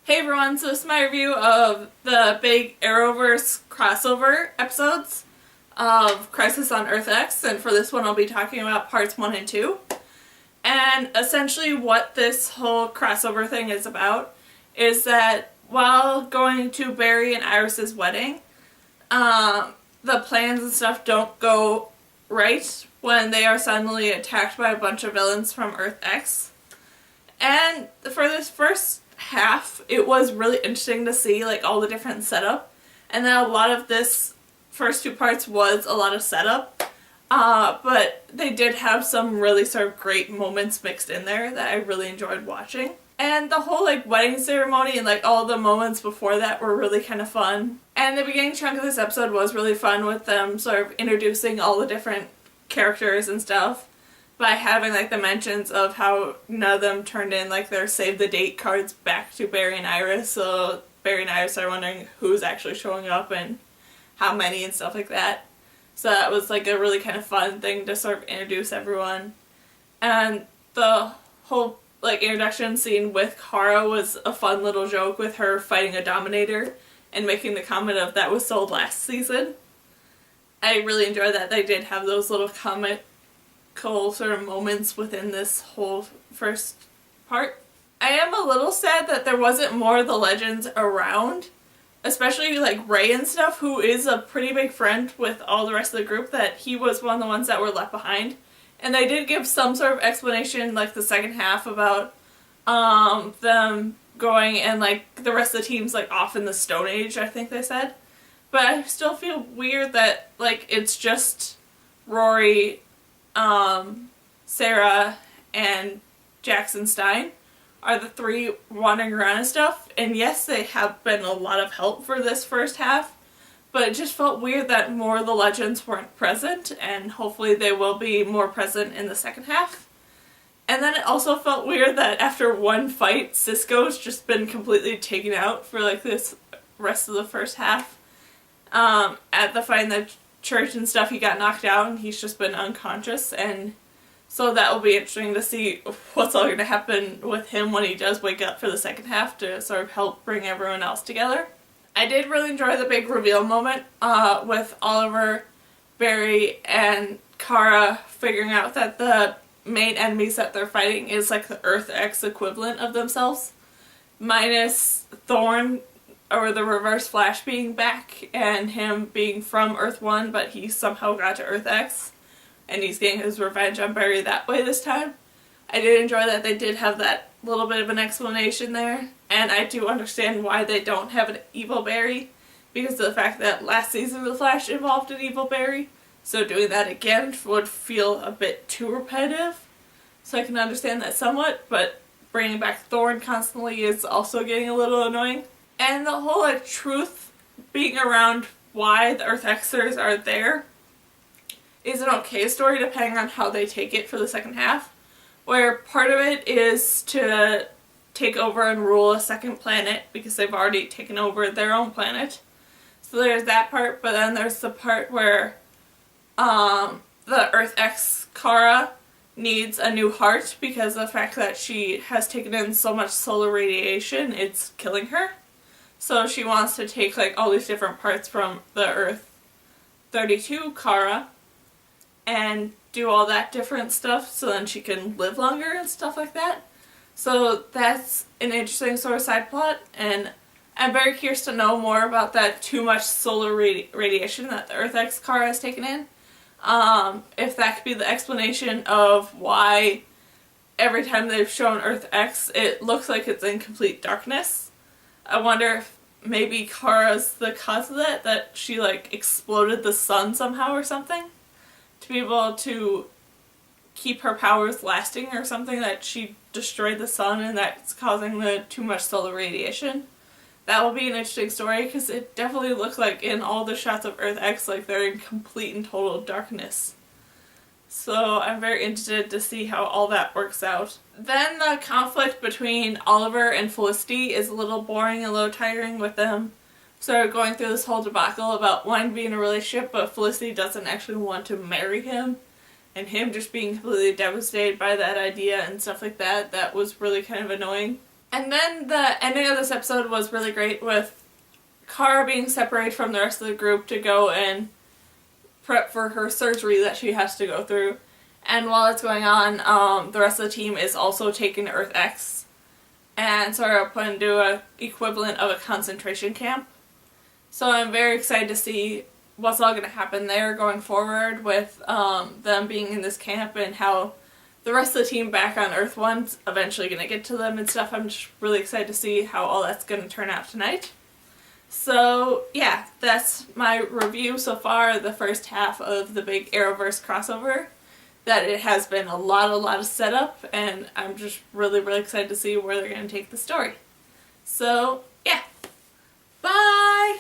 Hey everyone, so this is my review of the big Arrowverse crossover episodes of Crisis on Earth X, and for this one I'll be talking about parts 1 and 2. And essentially what this whole crossover thing is about is that while going to Barry and Iris's wedding, the plans and stuff don't go right when they are suddenly attacked by a bunch of villains from Earth X. And for this first half, it was really interesting to see like all the different setup, and then a lot of this first two parts was a lot of setup, but they did have some really sort of great moments mixed in there that I really enjoyed watching. And the whole like wedding ceremony and like all the moments before that were really kind of fun. And the beginning chunk of this episode was really fun with them sort of introducing all the different characters and stuff by having like the mentions of how none of them turned in like their save the date cards back to Barry and Iris, so Barry and Iris are wondering who's actually showing up and how many and stuff like that. So that was like a really kind of fun thing to sort of introduce everyone. And the whole like introduction scene with Kara was a fun little joke with her fighting a Dominator and making the comment of that was sold last season. I really enjoyed that they did have those little comical sort of moments within this whole first part. I am a little sad that there wasn't more of the Legends around, especially like Ray and stuff, who is a pretty big friend with all the rest of the group, that he was one of the ones that were left behind. And they did give some sort of explanation like the second half about them going and like the rest of the team's like off in the Stone Age, I think they said. But I still feel weird that like it's just Rory, Sarah, and Jackson Stein are the three wandering around and stuff. And yes, they have been a lot of help for this first half, but it just felt weird that more of the Legends weren't present, and hopefully they will be more present in the second half. And then it also felt weird that after one fight, Cisco's just been completely taken out for like this rest of the first half. At the fight in the church and stuff, he got knocked out and he's just been unconscious, and so that will be interesting to see what's all going to happen with him when he does wake up for the second half to sort of help bring everyone else together. I did really enjoy the big reveal moment with Oliver, Barry, and Kara figuring out that the main enemies that they're fighting is like the Earth X equivalent of themselves, minus Thorn or the Reverse Flash being back and him being from Earth 1, but he somehow got to Earth X and he's getting his revenge on Barry that way this time. I did enjoy that they did have that little bit of an explanation there, and I do understand why they don't have an evil Barry, because of the fact that last season The Flash involved an evil Barry, so doing that again would feel a bit too repetitive. So I can understand that somewhat, but bringing back Thorn constantly is also getting a little annoying. And the whole like truth being around why the Earth Xers are there is an okay story depending on how they take it for the second half, where part of it is to take over and rule a second planet because they've already taken over their own planet. So there's that part, but then there's the part where the Earth X Kara needs a new heart because of the fact that she has taken in so much solar radiation, it's killing her. So she wants to take like all these different parts from the Earth 32 Kara and do all that different stuff so then she can live longer and stuff like that. So that's an interesting sort of side plot, and I'm very curious to know more about that too much solar radiation that the Earth X Kara has taken in. If that could be the explanation of why every time they've shown Earth X it looks like it's in complete darkness. I wonder if maybe Kara's the cause of that she like exploded the sun somehow or something to be able to keep her powers lasting or something, that she destroyed the sun and that's causing the too much solar radiation. That will be an interesting story because it definitely looked like in all the shots of Earth X like they're in complete and total darkness. So I'm very interested to see how all that works out. Then the conflict between Oliver and Felicity is a little boring and a little tiring, with them sort of going through this whole debacle about wanting to be in a relationship but Felicity doesn't actually want to marry him, and him just being completely devastated by that idea and stuff like that. That was really kind of annoying. And then the ending of this episode was really great, with Kara being separated from the rest of the group to go and prep for her surgery that she has to go through. And while it's going on, the rest of the team is also taken to Earth X and sort of put into a equivalent of a concentration camp. So I'm very excited to see what's all going to happen there going forward with them being in this camp, and how the rest of the team back on Earth 1's eventually going to get to them and stuff. I'm just really excited to see how all that's going to turn out tonight. So yeah, that's my review so far, the first half of the big Arrowverse crossover. That it has been a lot of setup, and I'm just really excited to see where they're going to take the story. So yeah, bye!